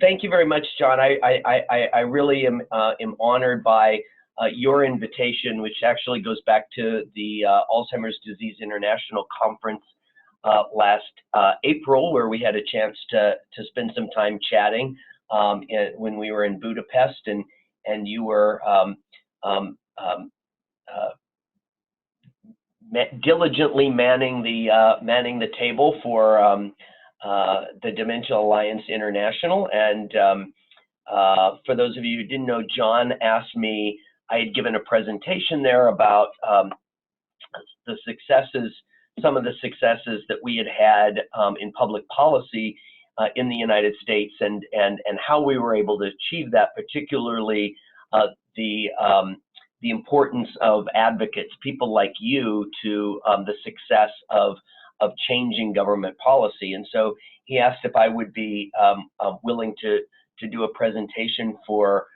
Thank you very much, John. I really am honored by your invitation, which actually goes back to the Alzheimer's Disease International Conference last April, where we had a chance to spend some time chatting when we were in Budapest, and you were diligently manning the table for the Dementia Alliance International. And for those of you who didn't know, John asked me, I had given a presentation there about the successes, some of the successes that we had in public policy in the United States, and how we were able to achieve that, particularly the importance of advocates, people like you, to the success of changing government policy. And so he asked if I would be willing to do a presentation for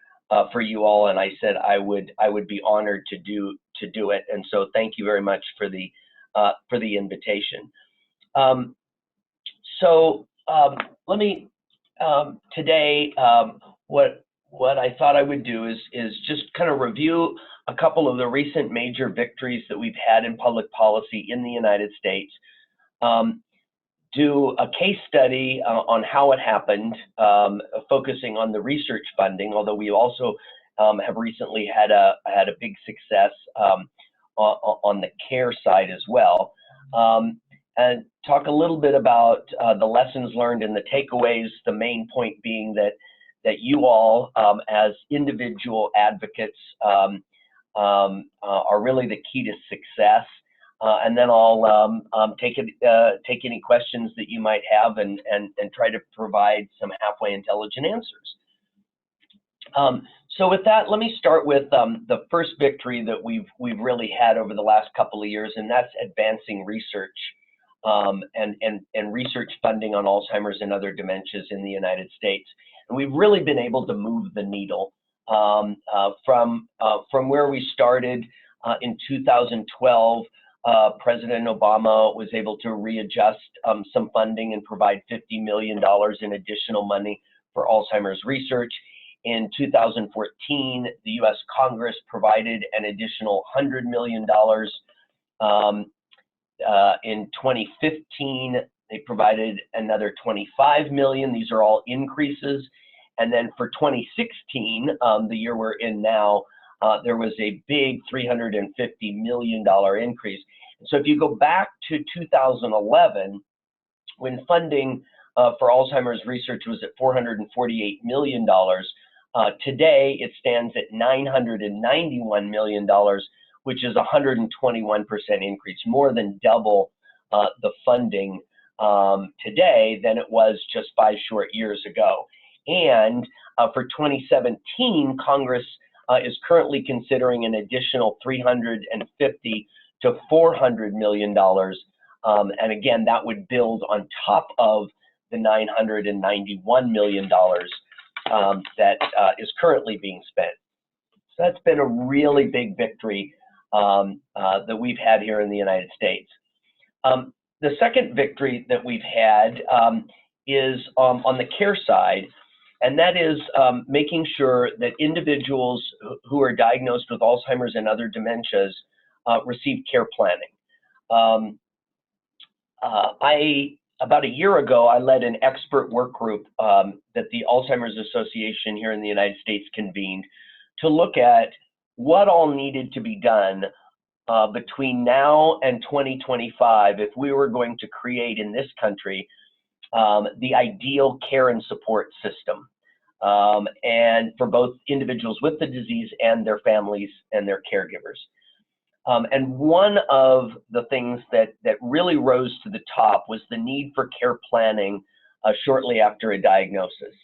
you all, and I said I would be honored to do it. And so thank you very much for the invitation. Let me today what I thought I would do is just kind of review a couple of the recent major victories that we've had in public policy in the United States. Do a case study on how it happened, focusing on the research funding, although we also have recently had a big success on the care side as well, and talk a little bit about the lessons learned and the takeaways, the main point being that you all as individual advocates are really the key to success. And then I'll take any questions that you might have and try to provide some halfway intelligent answers. So with that, let me start with the first victory that we've really had over the last couple of years, and that's advancing research and research funding on Alzheimer's and other dementias in the United States. And we've really been able to move the needle from where we started in 2012. President Obama was able to readjust some funding and provide $50 million in additional money for Alzheimer's research. In 2014, the U.S. Congress provided an additional $100 million. In 2015, they provided another $25 million. These are all increases. And then for 2016, the year we're in now, there was a big $350 million increase. So if you go back to 2011, when funding for Alzheimer's research was at $448 million, today it stands at $991 million, which is a 121% increase, more than double the funding today than it was just 5 short years ago. And for 2017, Congress is currently considering an additional $350 to $400 million. And again, that would build on top of the $991 million that is currently being spent. So that's been a really big victory that we've had here in the United States. The second victory that we've had is on the care side, and that is making sure that individuals who are diagnosed with Alzheimer's and other dementias receive care planning. About a year ago, I led an expert work group that the Alzheimer's Association here in the United States convened to look at what all needed to be done between now and 2025 if we were going to create in this country the ideal care and support system, and for both individuals with the disease and their families and their caregivers. And one of the things that really rose to the top was the need for care planning shortly after a diagnosis.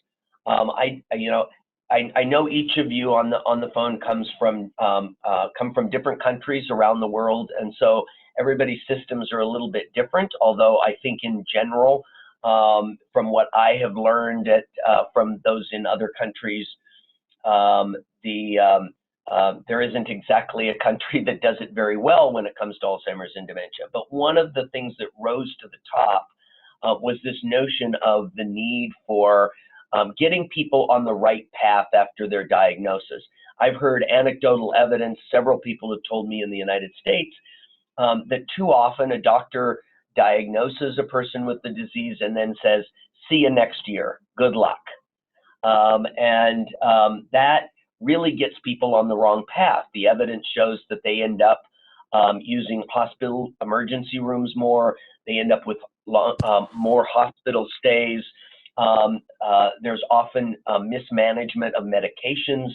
I know each of you on the phone come from different countries around the world, and so everybody's systems are a little bit different. Although I think in general, from what I have learned from those in other countries, there isn't exactly a country that does it very well when it comes to Alzheimer's and dementia. But one of the things that rose to the top was this notion of the need for getting people on the right path after their diagnosis. I've heard anecdotal evidence, several people have told me in the United States, that too often a doctor diagnoses a person with the disease and then says, see you next year, good luck. That really gets people on the wrong path. The evidence shows that they end up using hospital emergency rooms more. They end up with more hospital stays. There's often mismanagement of medications.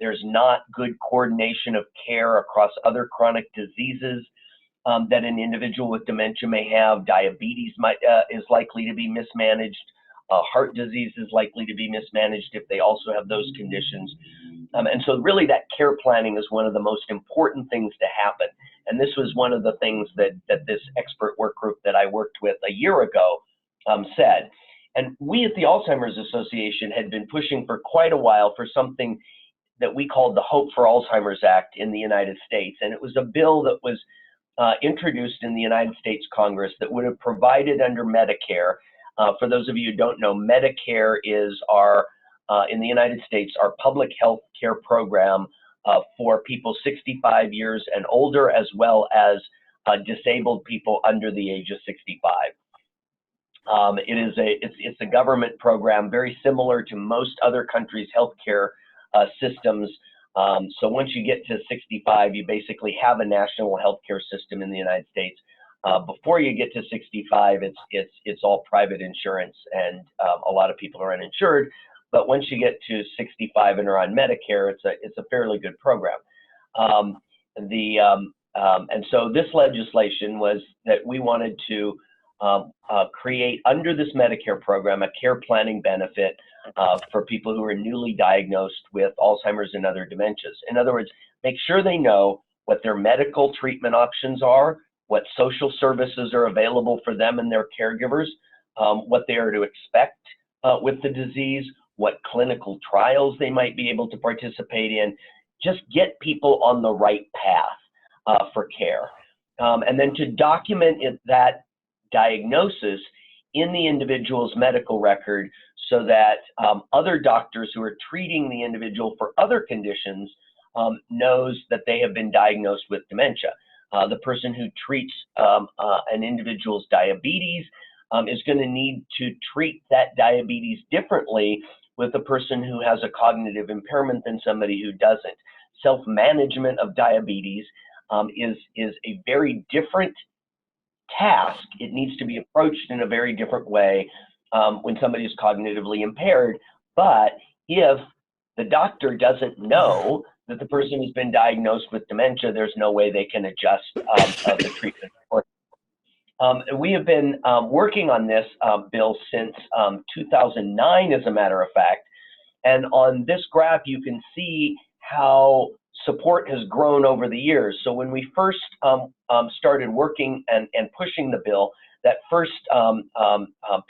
There's not good coordination of care across other chronic diseases that an individual with dementia may have. Diabetes is likely to be mismanaged. Heart disease is likely to be mismanaged if they also have those conditions. And so really that care planning is one of the most important things to happen. And this was one of the things that this expert work group that I worked with a year ago said. And we at the Alzheimer's Association had been pushing for quite a while for something that we called the Hope for Alzheimer's Act in the United States. And it was a bill that was introduced in the United States Congress that would have provided under Medicare. For those of you who don't know, Medicare is our, in the United States, our public health care program for people 65 years and older, as well as disabled people under the age of 65. It's a government program very similar to most other countries' healthcare systems. So once you get to 65, you basically have a national healthcare system in the United States. Before you get to 65, it's all private insurance, and a lot of people are uninsured. But once you get to 65 and are on Medicare, it's a fairly good program. And so this legislation was that we wanted to create under this Medicare program a care planning benefit for people who are newly diagnosed with Alzheimer's and other dementias. In other words, make sure they know what their medical treatment options are, what social services are available for them and their caregivers, what they are to expect with the disease, what clinical trials they might be able to participate in. Just get people on the right path for care. And then to document that diagnosis in the individual's medical record so that other doctors who are treating the individual for other conditions knows that they have been diagnosed with dementia. The person who treats an individual's diabetes is going to need to treat that diabetes differently with a person who has a cognitive impairment than somebody who doesn't. Self-management of diabetes is a very different task. It needs to be approached in a very different way when somebody is cognitively impaired. But if the doctor doesn't know that the person has been diagnosed with dementia, there's no way they can adjust the treatment. We have been working on this bill since 2009, as a matter of fact. And on this graph, you can see how support has grown over the years. So when we first started working and pushing the bill, that first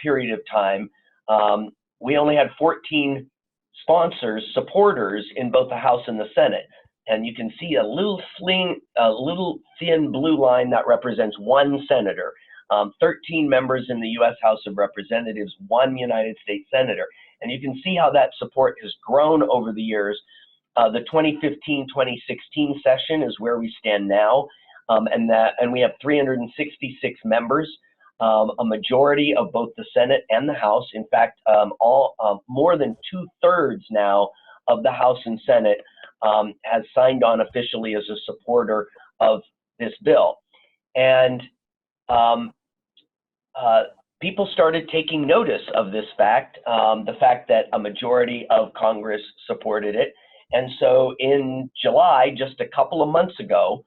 period of time, we only had 14 sponsors, supporters in both the House and the Senate. And you can see a little thin blue line that represents one senator, 13 members in the U.S. House of Representatives, one United States senator. And you can see how that support has grown over the years. The 2015-2016 session is where we stand now, and we have 366 members, a majority of both the Senate and the House. In fact, more than 2/3 now of the House and Senate has signed on officially as a supporter of this bill. And people started taking notice of this fact, the fact that a majority of Congress supported it. And so in July, just a couple of months ago,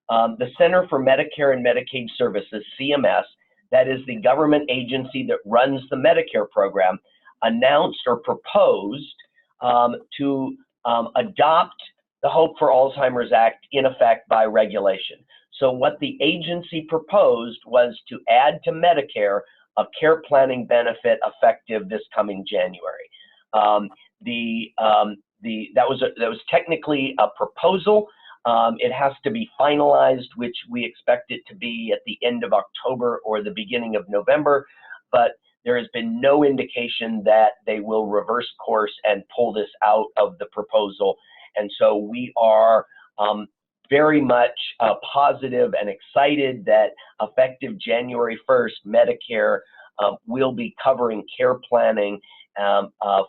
the Center for Medicare and Medicaid Services, CMS, that is the government agency that runs the Medicare program, announced or proposed to adopt the Hope for Alzheimer's Act in effect by regulation. So what the agency proposed was to add to Medicare a care planning benefit effective this coming January. That was technically a proposal. It has to be finalized, which we expect it to be at the end of October or the beginning of November. But there has been no indication that they will reverse course and pull this out of the proposal. And so we are very much positive and excited that effective January 1st, Medicare will be covering care planning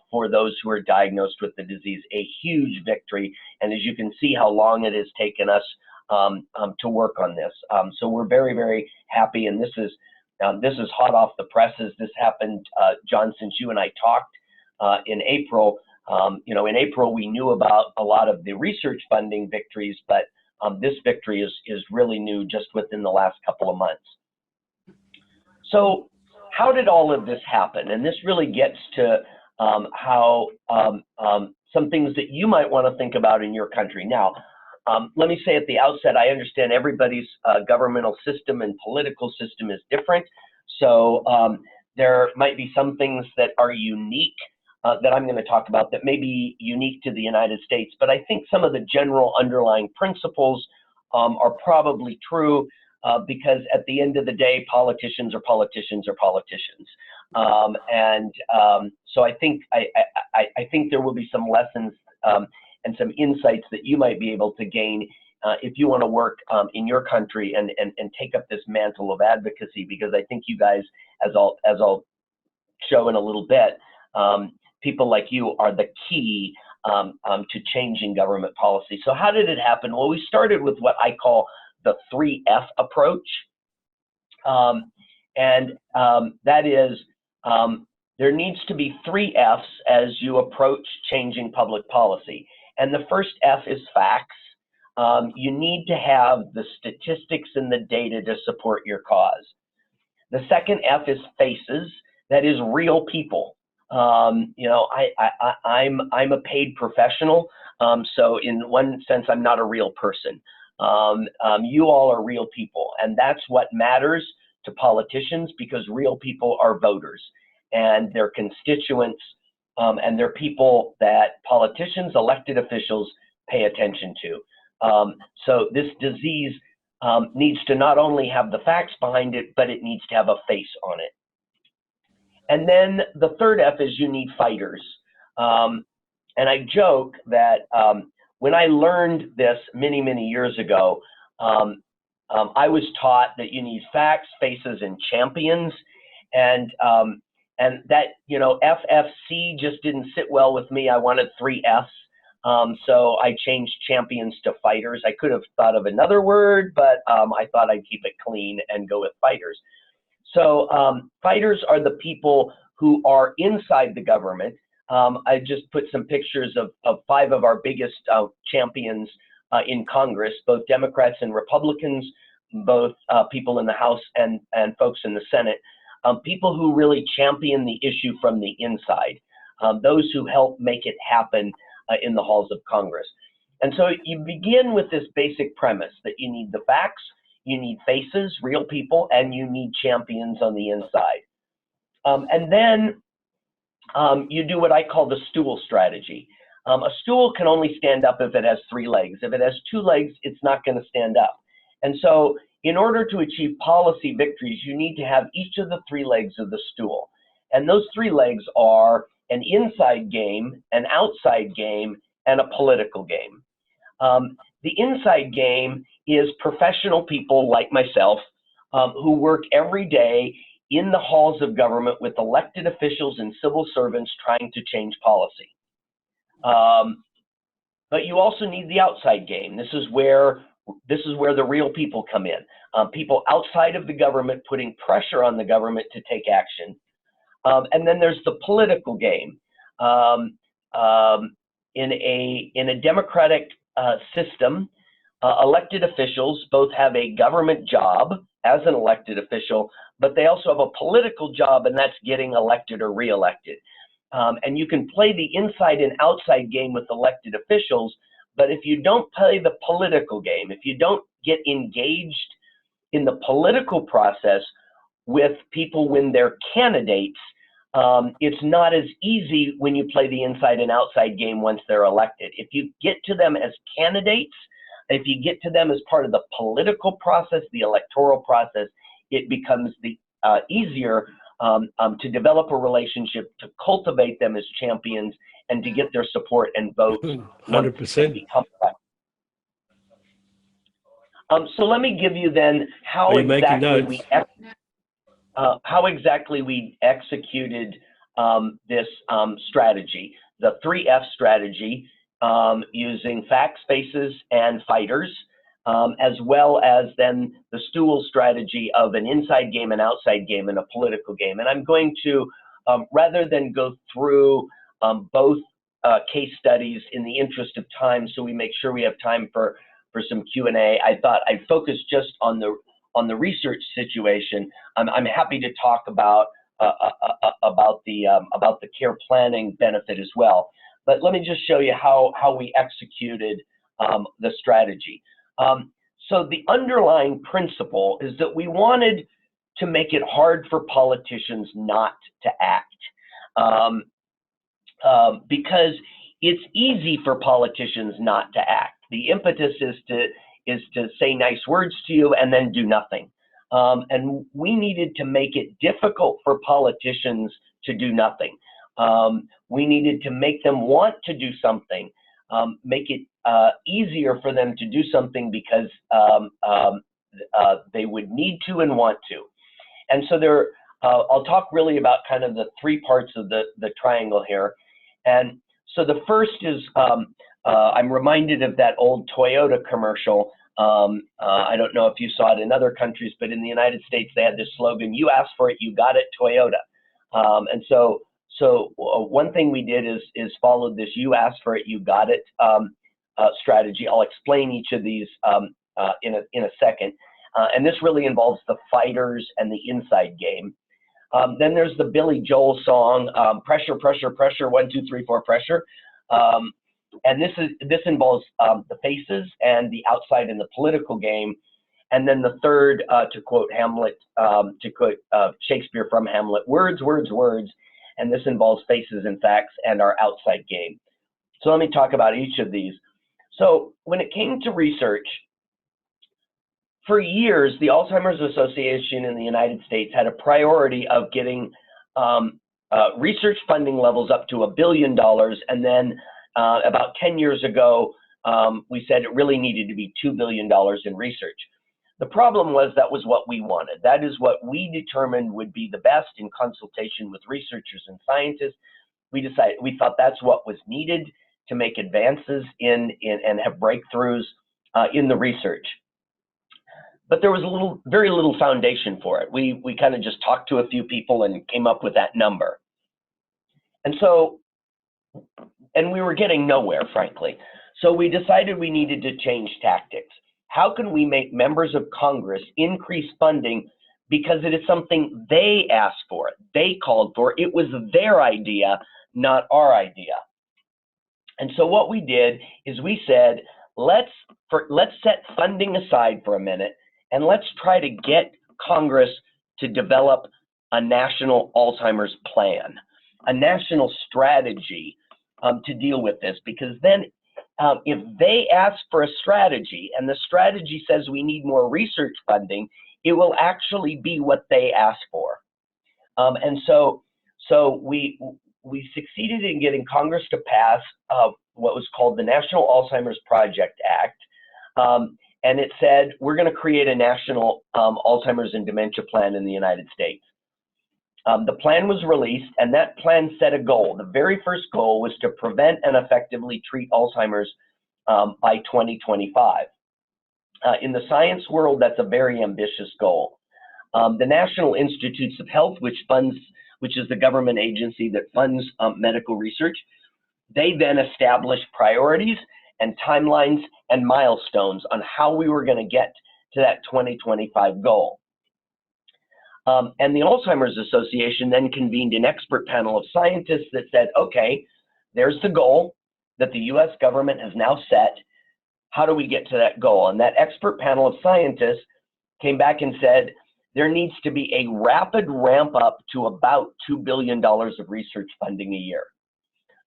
for those who are diagnosed with the disease. A huge victory, and as you can see how long it has taken us to work on this. So we're very, very happy, and this is hot off the presses. This happened, John, since you and I talked in April. In April we knew about a lot of the research funding victories, but this victory is really new just within the last couple of months. So how did all of this happen? And this really gets to how some things that you might want to think about in your country. Now, let me say at the outset, I understand everybody's governmental system and political system is different. So there might be some things that are unique that I'm going to talk about that may be unique to the United States. But I think some of the general underlying principles are probably true because at the end of the day, politicians are politicians are politicians. So I think there will be some lessons and some insights that you might be able to gain if you want to work in your country and take up this mantle of advocacy, because I think you guys, as I'll show in a little bit, people like you are the key to changing government policy. So how did it happen? Well, we started with what I call the 3F approach. That is, there needs to be 3 F's as you approach changing public policy. And the first F is facts. You need to have the statistics and the data to support your cause. The second F is faces. That is real people. I'm a paid professional, so in one sense, I'm not a real person. You all are real people, and that's what matters to politicians, because real people are voters, and they're constituents, and they're people that politicians, elected officials pay attention to. So this disease needs to not only have the facts behind it, but it needs to have a face on it. And then the third F is you need fighters. And I joke that when I learned this many, many years ago, I was taught that you need facts, faces, and champions. And that, FFC just didn't sit well with me. I wanted 3 Fs. So I changed champions to fighters. I could have thought of another word, but I thought I'd keep it clean and go with fighters. So fighters are the people who are inside the government. I just put some pictures of 5 of our biggest champions in Congress, both Democrats and Republicans, both people in the House and folks in the Senate, people who really champion the issue from the inside, those who help make it happen in the halls of Congress. And so you begin with this basic premise that you need the facts, you need faces, real people, and you need champions on the inside. And then you do what I call the stool strategy. A stool can only stand up if it has 3 legs. If it has 2 legs, it's not going to stand up. And so in order to achieve policy victories, you need to have each of the 3 legs of the stool. And those 3 legs are an inside game, an outside game, and a political game. The inside game is professional people like myself who work every day in the halls of government with elected officials and civil servants trying to change policy. But you also need the outside game. This is where the real people come in. People outside of the government putting pressure on the government to take action. And then there's the political game. In a democratic system, elected officials both have a government job as an elected official, but they also have a political job, and that's getting elected or reelected. And you can play the inside and outside game with elected officials, but if you don't play the political game, if you don't get engaged in the political process with people when they're candidates, it's not as easy when you play the inside and outside game once they're elected. If you get to them as candidates, if you get to them as part of the political process, the electoral process, it becomes easier to develop a relationship, to cultivate them as champions, and to get their support and vote 100%. So let me give you then how exactly we executed this strategy, the 3F strategy, using facts, spaces, and fighters, as well as then the stool strategy of an inside game, an outside game, and a political game. And I'm going to, rather than go through both case studies in the interest of time, so we make sure we have time for some Q&A, I thought I'd focus just on the research situation. I'm happy to talk about the care planning benefit as well. But let me just show you how we executed the strategy. So the underlying principle is that we wanted to make it hard for politicians not to act, because it's easy for politicians not to act. The impetus is to say nice words to you and then do nothing. And we needed to make it difficult for politicians to do nothing. We needed to make them want to do something, make it easier for them to do something because they would need to and want to. And so I'll talk really about kind of the three parts of the triangle here. And so the first is, I'm reminded of that old Toyota commercial. I don't know if you saw it in other countries, but in the United States, they had this slogan, "You asked for it, you got it, Toyota." And so one thing we did is followed this "you asked for it, you got it" strategy. I'll explain each of these in a second. And this really involves the fighters and the inside game. Then there's the Billy Joel song, "Pressure, pressure, pressure, 1, 2, 3, 4, pressure." And this involves the faces and the outside in the political game. And then the third, to quote Hamlet, to quote Shakespeare from Hamlet, "Words, words, words." And this involves faces and facts and our outside game. So let me talk about each of these. So when it came to research, for years, the Alzheimer's Association in the United States had a priority of getting research funding levels up to $1 billion. And then about 10 years ago, we said it really needed to be $2 billion in research. The problem was that was what we wanted. That is what we determined would be the best in consultation with researchers and scientists. We thought that's what was needed to make advances in and have breakthroughs in the research. But there was very little foundation for it. We kind of just talked to a few people and came up with that number. And we were getting nowhere, frankly. So we decided we needed to change tactics. How can we make members of Congress increase funding because it is something they asked for, they called for, it was their idea, not our idea. And so what we did is we said, let's set funding aside for a minute and let's try to get Congress to develop a national Alzheimer's plan, a national strategy to deal with this, because then if they ask for a strategy and the strategy says we need more research funding, it will actually be what they ask for. And so we succeeded in getting Congress to pass what was called the National Alzheimer's Project Act. And it said, we're going to create a national Alzheimer's and dementia plan in the United States. The plan was released, and that plan set a goal. The very first goal was to prevent and effectively treat Alzheimer's by 2025. In the science world, that's a very ambitious goal. The National Institutes of Health, which is the government agency that funds medical research, they then established priorities and timelines and milestones on how we were going to get to that 2025 goal. And the Alzheimer's Association then convened an expert panel of scientists that said, okay, there's the goal that the US government has now set. How do we get to that goal? And that expert panel of scientists came back and said, there needs to be a rapid ramp up to about $2 billion of research funding a year.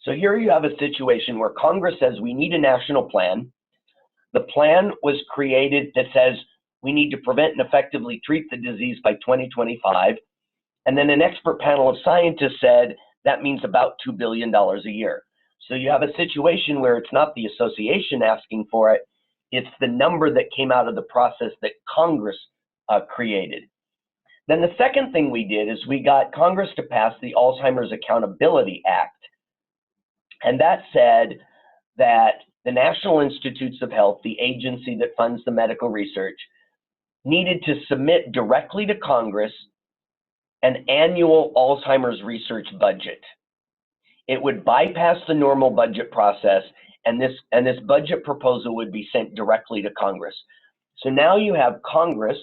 So here you have a situation where Congress says we need a national plan. The plan was created that says we need to prevent and effectively treat the disease by 2025. And then an expert panel of scientists said that means about $2 billion a year. So you have a situation where it's not the association asking for it, it's the number that came out of the process that Congress created. Then the second thing we did is we got Congress to pass the Alzheimer's Accountability Act. And that said that the National Institutes of Health, the agency that funds the medical research, needed to submit directly to Congress an annual Alzheimer's research budget. It would bypass the normal budget process, and this budget proposal would be sent directly to Congress. So now you have Congress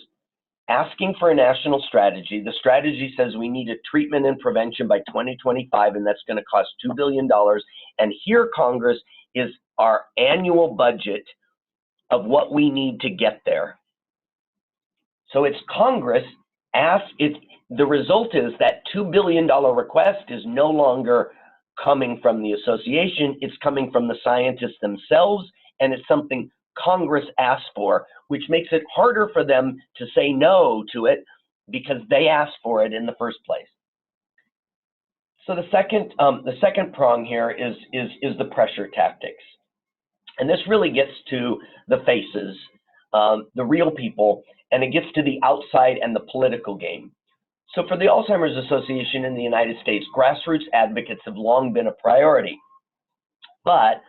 asking for a national strategy. The strategy says we need a treatment and prevention by 2025, and that's going to cost $2 billion. And here, Congress, is our annual budget of what we need to get there. So it's Congress the result is that $2 billion request is no longer coming from the association, it's coming from the scientists themselves, and it's something Congress asked for, which makes it harder for them to say no to it because they asked for it in the first place. So the second prong here is the pressure tactics. And this really gets to the faces, the real people, and it gets to the outside and the political game. So for the Alzheimer's Association in the United States, grassroots advocates have long been a priority. But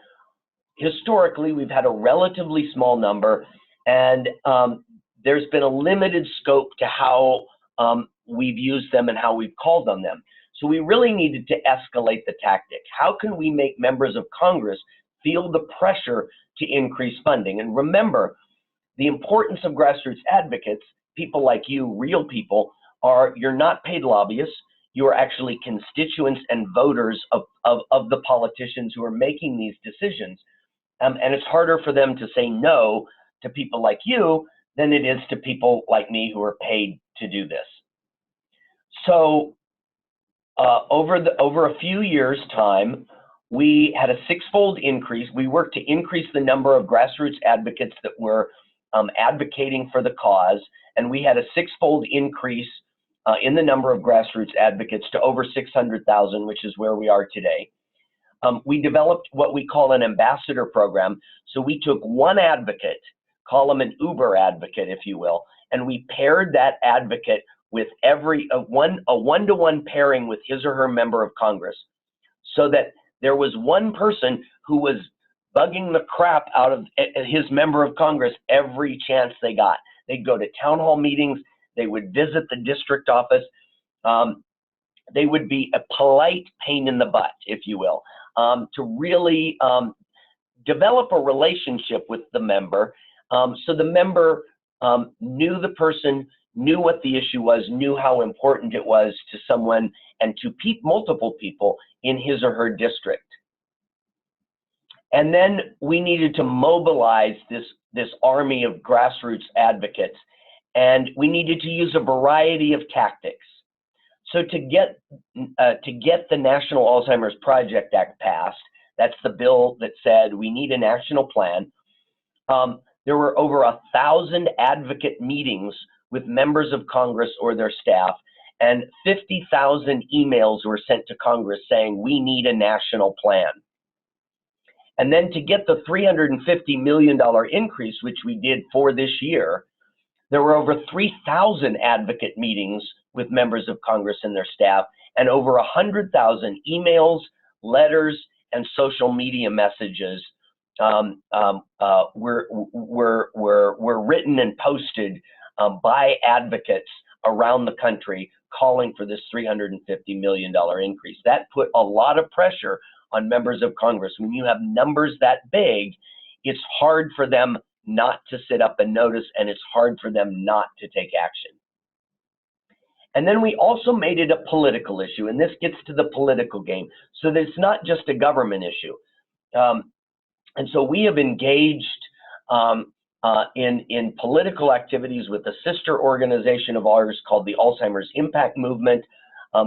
historically, we've had a relatively small number, and there's been a limited scope to how we've used them and how we've called on them. So we really needed to escalate the tactic. How can we make members of Congress feel the pressure to increase funding? And remember, the importance of grassroots advocates, people like you, real people, you're not paid lobbyists, you are actually constituents and voters of the politicians who are making these decisions. And it's harder for them to say no to people like you than it is to people like me who are paid to do this. So over a few years' time, we had a six-fold increase. We worked to increase the number of grassroots advocates that were advocating for the cause, and we had a six-fold increase in the number of grassroots advocates to over 600,000, which is where we are today. We developed what we call an ambassador program. So we took one advocate, call them an Uber advocate, if you will, and we paired that advocate with a one-to-one pairing with his or her member of Congress, so that there was one person who was bugging the crap out of his member of Congress every chance they got. They'd go to town hall meetings, they would visit the district office, they would be a polite pain in the butt, if you will, to really develop a relationship with the member, so the member knew the person, knew what the issue was, knew how important it was to someone and to multiple people in his or her district. And then we needed to mobilize this army of grassroots advocates, and we needed to use a variety of tactics. So to get the National Alzheimer's Project Act passed, that's the bill that said we need a national plan, there were over 1,000 advocate meetings with members of Congress or their staff, and 50,000 emails were sent to Congress saying we need a national plan. And then to get the $350 million increase, which we did for this year, there were over 3,000 advocate meetings with members of Congress and their staff, and over 100,000 emails, letters, and social media messages were written and posted by advocates around the country calling for this $350 million increase. That put a lot of pressure on members of Congress. When you have numbers that big, it's hard for them not to sit up and notice, and it's hard for them not to take action. And then we also made it a political issue, and this gets to the political game, so that it's not just a government issue. And so we have engaged in political activities with a sister organization of ours called the Alzheimer's Impact Movement.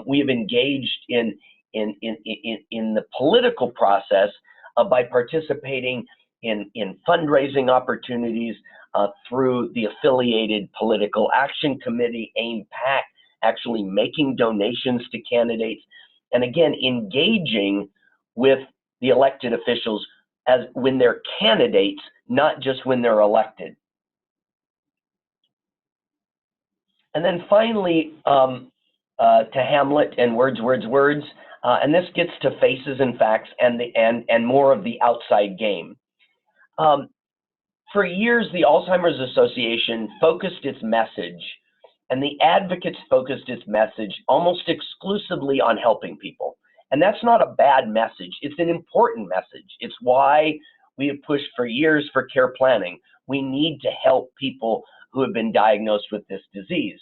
We have engaged in the political process by participating in fundraising opportunities through the affiliated Political Action Committee, AIM PAC, actually making donations to candidates, and again, engaging with the elected officials as when they're candidates, not just when they're elected. And then finally, to Hamlet and words, words, words, and this gets to faces and facts and more of the outside game. For years, the Alzheimer's Association focused its message, and the advocates focused its message almost exclusively on helping people. And that's not a bad message. It's an important message. It's why we have pushed for years for care planning. We need to help people who have been diagnosed with this disease.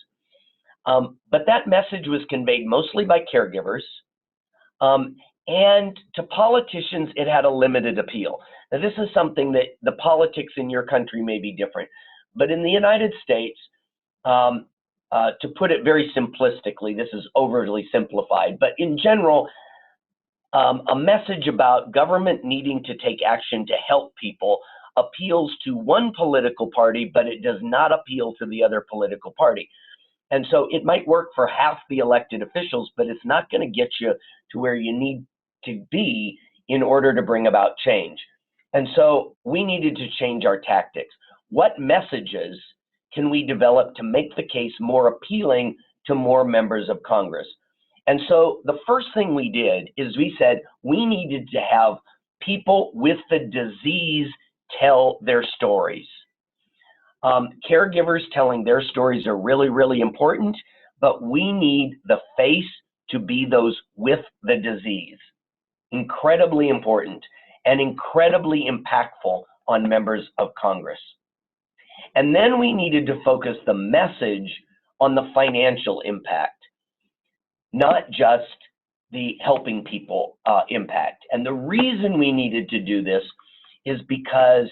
But that message was conveyed mostly by caregivers, and to politicians, it had a limited appeal. Now, this is something that the politics in your country may be different, but in the United States, to put it very simplistically, this is overly simplified, but in general, a message about government needing to take action to help people appeals to one political party, but it does not appeal to the other political party. And so it might work for half the elected officials, but it's not going to get you to where you need to be in order to bring about change. And so we needed to change our tactics. What messages can we develop to make the case more appealing to more members of Congress? And so the first thing we did is we said we needed to have people with the disease tell their stories. Caregivers telling their stories are really, really important, but we need the face to be those with the disease. Incredibly important and incredibly impactful on members of Congress. And then we needed to focus the message on the financial impact, not just the helping people impact. And the reason we needed to do this is because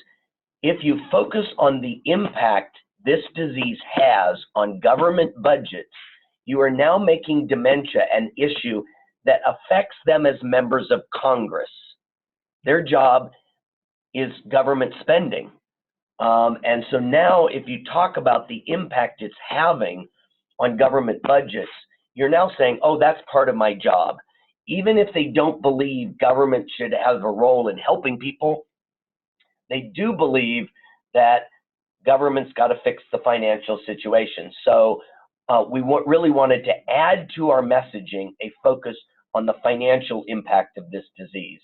if you focus on the impact this disease has on government budgets, you are now making dementia an issue that affects them as members of Congress. Their job is government spending. And so now if you talk about the impact it's having on government budgets, you're now saying, oh, that's part of my job. Even if they don't believe government should have a role in helping people, they do believe that government's got to fix the financial situation. So we really wanted to add to our messaging a focus on the financial impact of this disease.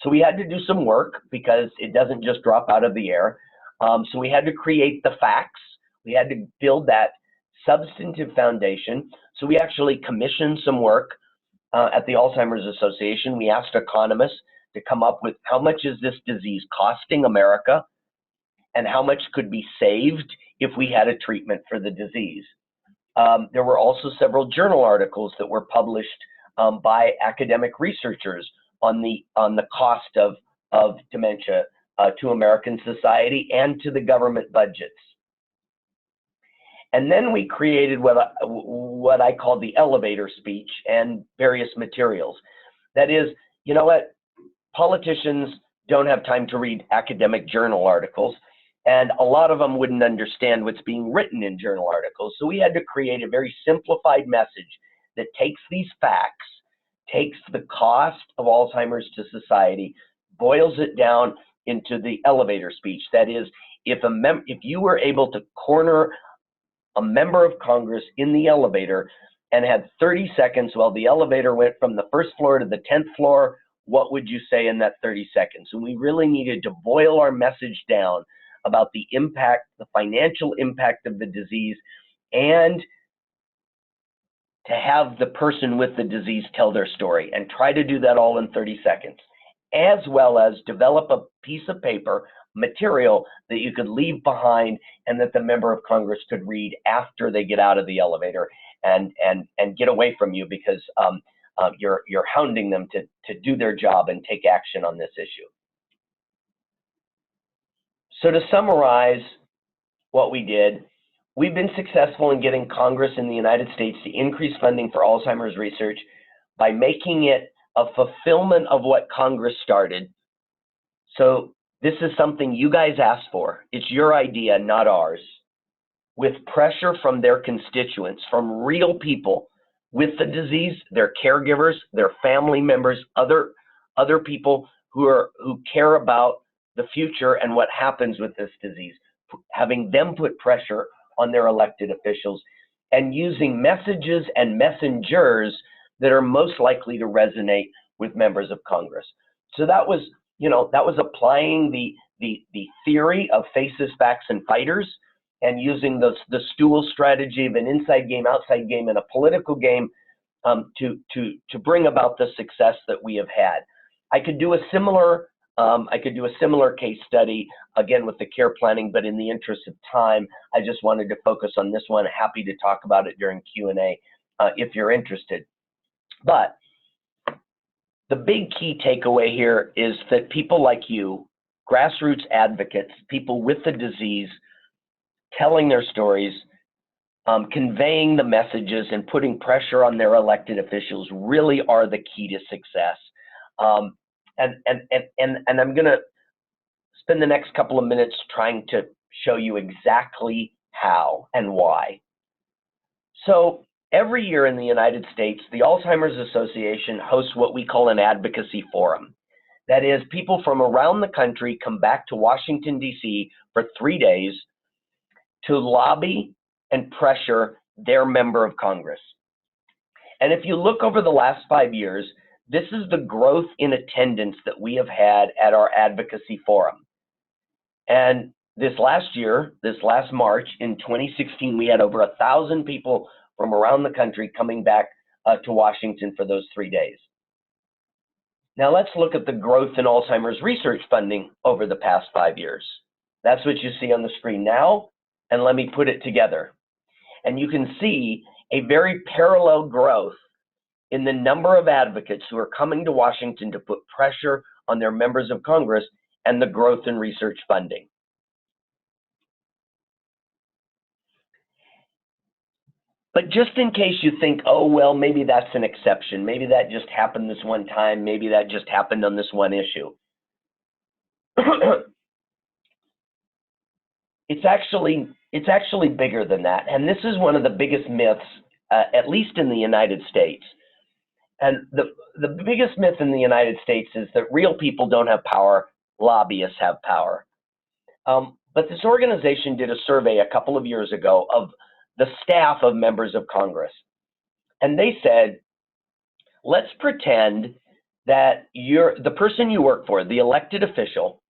So we had to do some work because it doesn't just drop out of the air. So we had to create the facts. We had to build that substantive foundation. So we actually commissioned some work at the Alzheimer's Association. We asked economists to come up with how much is this disease costing America and how much could be saved if we had a treatment for the disease. There were also several journal articles that were published by academic researchers on the cost of dementia to American society and to the government budgets. And then we created what I call the elevator speech and various materials. That is, you know what? Politicians don't have time to read academic journal articles, and a lot of them wouldn't understand what's being written in journal articles. So we had to create a very simplified message that takes these facts, takes the cost of Alzheimer's to society, boils it down into the elevator speech. That is, if you were able to corner a member of Congress in the elevator and had 30 seconds while the elevator went from the first floor to the 10th floor, what would you say in that 30 seconds? And we really needed to boil our message down about the impact, the financial impact of the disease, and to have the person with the disease tell their story, and try to do that all in 30 seconds, as well as develop a piece of paper, material that you could leave behind and that the member of Congress could read after they get out of the elevator and get away from you because you're hounding them to do their job and take action on this issue. So to summarize what we did, we've been successful in getting Congress in the United States to increase funding for Alzheimer's research by making it a fulfillment of what Congress started. So this is something you guys asked for. It's your idea, not ours. with pressure from their constituents, from real people with the disease, their caregivers, their family members, other people who care about the future and what happens with this disease, having them put pressure on their elected officials and using messages and messengers that are most likely to resonate with members of Congress. So that was, that was applying the theory of faces, facts, and fighters, and using the stool strategy of an inside game, outside game, and a political game to bring about the success that we have had. I could do a similar case study again with the care planning, but in the interest of time, I just wanted to focus on this one. Happy to talk about it during Q&A if you're interested. But the big key takeaway here is that people like you, grassroots advocates, people with the disease, telling their stories, conveying the messages and putting pressure on their elected officials really are the key to success. And I'm going to spend the next couple of minutes trying to show you exactly how and why. So every year in the United States, the Alzheimer's Association hosts what we call an Advocacy Forum. That is, people from around the country come back to Washington, D.C. for 3 days to lobby and pressure their member of Congress. And if you look over the last 5 years, this is the growth in attendance that we have had at our Advocacy Forum. And this last year, this last March in 2016, we had over 1,000 people from around the country coming back to Washington for those 3 days. Now let's look at the growth in Alzheimer's research funding over the past 5 years. That's what you see on the screen now, and let me put it together. And you can see a very parallel growth in the number of advocates who are coming to Washington to put pressure on their members of Congress and the growth in research funding. But just in case you think, oh, well, maybe that's an exception. Maybe that just happened this one time. Maybe that just happened on this one issue. It's actually bigger than that. And this is one of the biggest myths, at least in the United States. And the biggest myth in the United States is that real people don't have power, lobbyists have power. But this organization did a survey a couple of years ago of the staff of members of Congress. And they said, let's pretend that the person you work for, the elected official,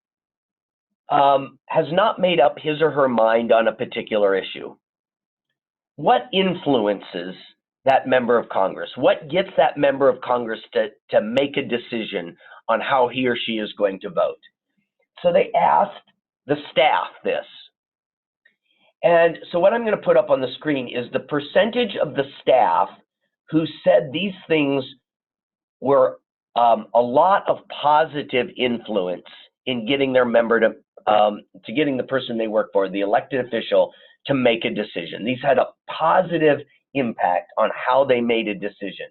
has not made up his or her mind on a particular issue. What influences that member of Congress? What gets that member of Congress to make a decision on how he or she is going to vote? So they asked the staff this. And so what I'm going to put up on the screen is the percentage of the staff who said these things were a lot of positive influence in getting their member to getting the person they work for, the elected official, to make a decision. These had a positive impact on how they made a decision.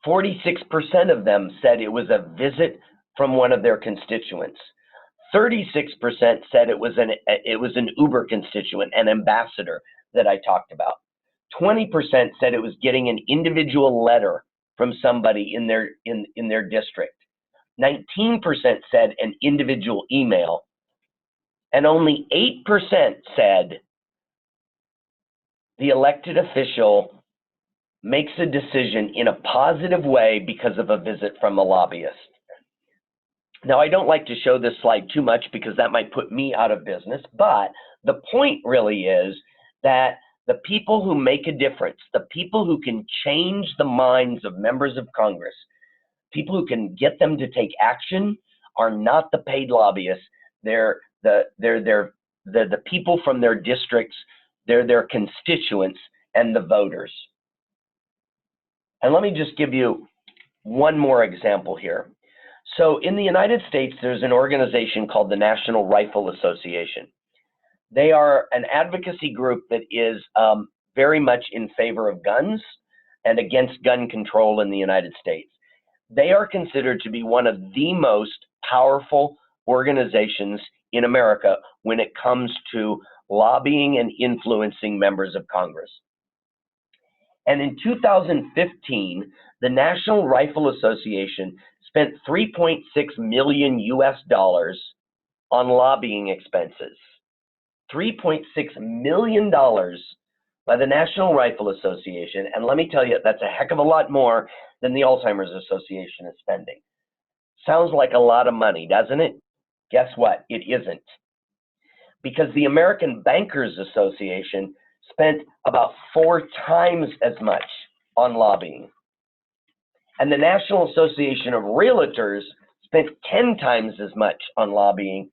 46% of them said it was a visit from one of their constituents. 36% said it was an Uber constituent, an ambassador that I talked about. 20% said it was getting an individual letter from somebody in their district. 19% said an individual email, and only 8% said the elected official makes a decision in a positive way because of a visit from a lobbyist. Now, I don't like to show this slide too much because that might put me out of business, but the point really is that the people who make a difference, the people who can change the minds of members of Congress, people who can get them to take action, are not the paid lobbyists. They're the people from their districts, they're their constituents and the voters. And let me just give you one more example here. So in the United States, there's an organization called the National Rifle Association. They are an advocacy group that is very much in favor of guns and against gun control in the United States. They are considered to be one of the most powerful organizations in America when it comes to lobbying and influencing members of Congress. And in 2015, the National Rifle Association spent $3.6 million on lobbying expenses. $3.6 million by the National Rifle Association. And let me tell you, that's a heck of a lot more than the Alzheimer's Association is spending. Sounds like a lot of money, doesn't it? Guess what? It isn't. Because the American Bankers Association spent about 4 times as much on lobbying. And the National Association of Realtors spent 10 times as much on lobbying.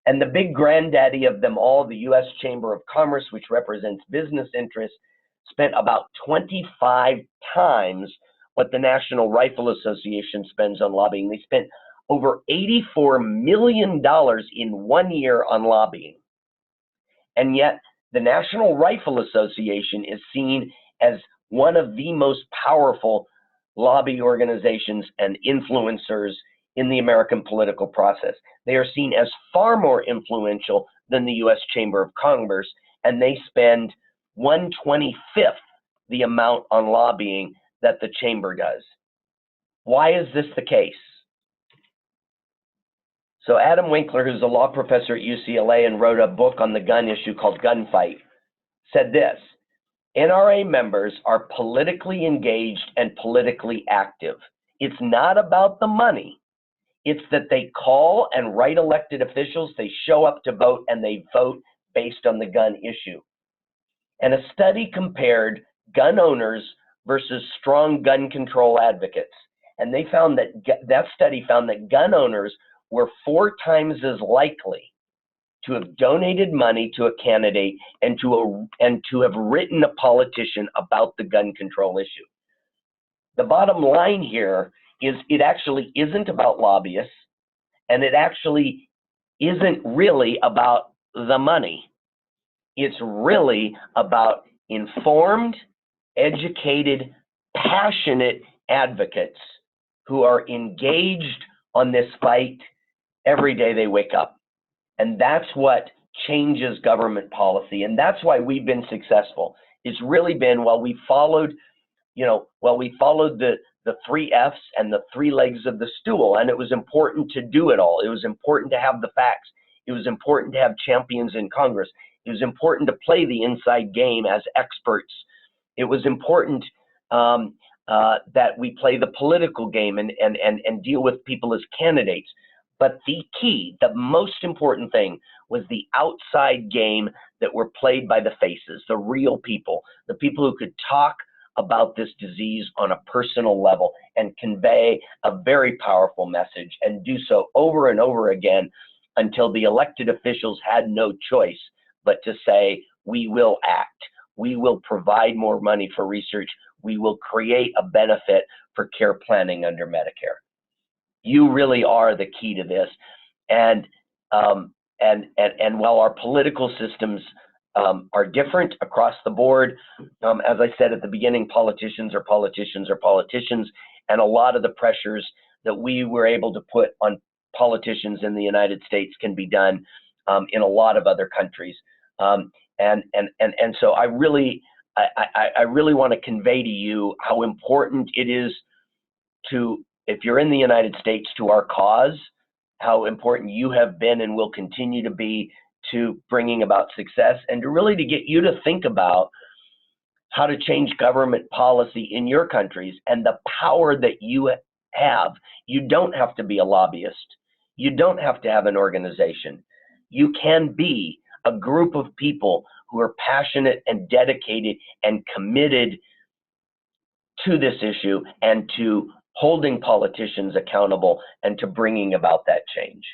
And the big granddaddy of them all, the U.S. Chamber of Commerce, which represents business interests, spent about 25 times what the National Rifle Association spends on lobbying. They spent over $84 million in 1 year on lobbying. And yet, the National Rifle Association is seen as one of the most powerful lobby organizations and influencers in the American political process. They are seen as far more influential than the U.S. Chamber of Commerce, and they spend 1/25 the amount on lobbying that the Chamber does. Why is this the case? So Adam Winkler, who's a law professor at UCLA and wrote a book on the gun issue called Gunfight, said this: NRA members are politically engaged and politically active. It's not about the money. It's that they call and write elected officials, they show up to vote, and they vote based on the gun issue. And a study compared gun owners versus strong gun control advocates. And they found that study found that gun owners were 4 times as likely to have donated money to a candidate and to have written a politician about the gun control issue. The bottom line here is it actually isn't about lobbyists, and it actually isn't really about the money. It's really about informed, educated, passionate advocates who are engaged on this fight every day they wake up. And that's what changes government policy. And that's why we've been successful. It's really been while we followed the 3 F's and the 3 legs of the stool. And it was important to do it all. It was important to have the facts. It was important to have champions in Congress. It was important to play the inside game as experts. It was important that we play the political game and deal with people as candidates. But the key, the most important thing, was the outside game that were played by the faces, the real people, the people who could talk about this disease on a personal level and convey a very powerful message, and do so over and over again until the elected officials had no choice but to say, we will act. We will provide more money for research. We will create a benefit for care planning under Medicare. You really are the key to this. And while our political systems are different across the board, as I said at the beginning, politicians are politicians are politicians, and a lot of the pressures that we were able to put on politicians in the United States can be done in a lot of other countries. And so I really want to convey to you how important it is to, if you're in the United States, to our cause, how important you have been and will continue to be to bringing about success, and to get you to think about how to change government policy in your countries and the power that you have. You don't have to be a lobbyist. You don't have to have an organization. You can be a group of people who are passionate and dedicated and committed to this issue and to holding politicians accountable and to bringing about that change.